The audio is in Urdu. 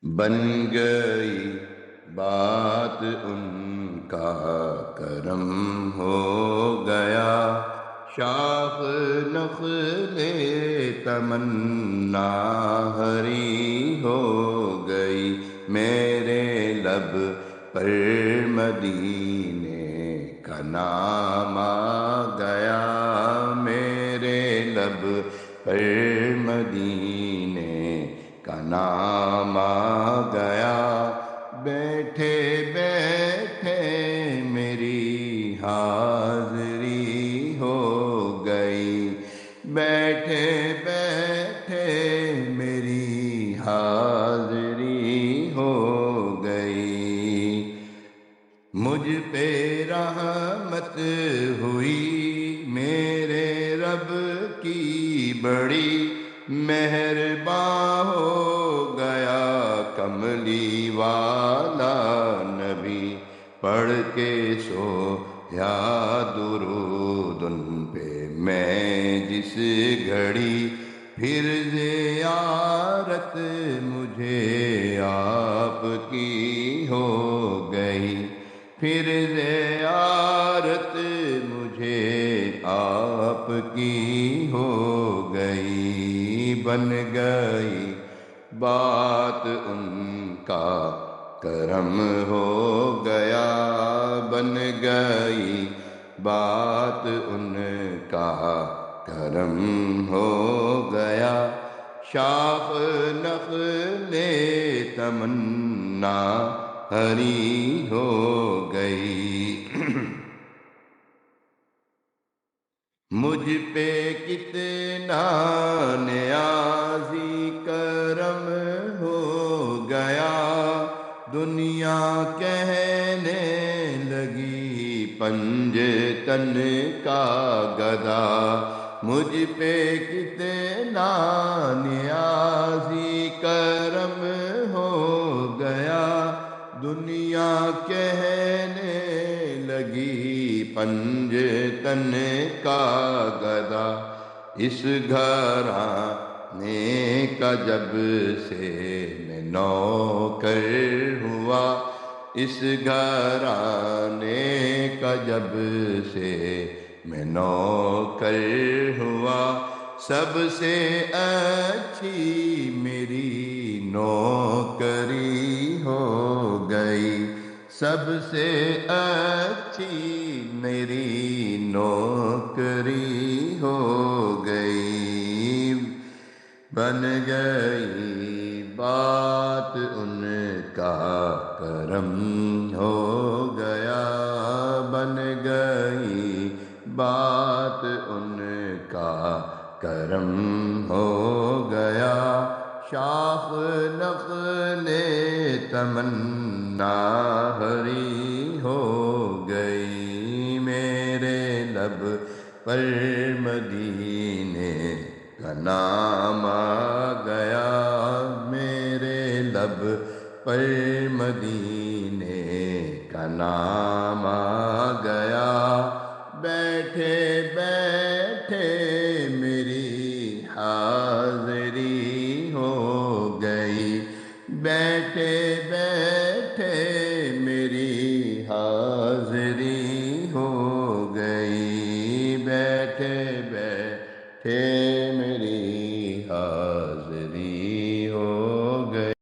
بن گئی بات ان کا، کرم ہو گیا شاخ نخل تمنا ہری ہو گئی، میرے لب پر مدینے کا نام آ گیا، میرے لب پر مدینے کا نام آ گیا، بیٹھے بیٹھے میری حاضری ہو گئی، بیٹھے بیٹھے میری حاضری ہو گئی، مجھ پہ رحمت ہوئی میرے رب کی بڑی، مہرباں ہو گیا کملی والا نبی، پڑھ کے سو یا درود ان پہ میں جس گھڑی، پھر زیارت مجھے آپ کی ہو گئی، پھر زیارت مجھے آپ کی ہو گئی، بن گئی بات ان کا، کرم ہو گیا، بن گئی بات ان کا، کرم ہو گیا، شاخ نخل تمنا ہری ہو گئی، مجھ پہ کتنا نیازی کرم ہو گیا، دنیا کہنے لگی پنج تن کا گدا، مجھ پہ کتنا نیازی کرم ہو گیا، دنیا کہنے لگی پنج تن کا گدا، اس گھرانے کا جب سے میں نوکر ہوا، اس گھرانے کا جب سے میں نوکر ہوا، سب سے اچھی میری نوکری ہو گئی، سب سے اچھی میری نوکری ہو گئی، بن گئی بات ان کا، کرم ہو گیا، بن گئی بات ان کا، کرم ہو گیا، شاخ نخل تمنا ہری ہو گئی، میرے لب پر مدینے کا نام آ گیا، میرے لب پر مدینے کا نام آ گیا، بیٹھے بیٹھے میری حاضری ہو گئی، بیٹھے بیٹھے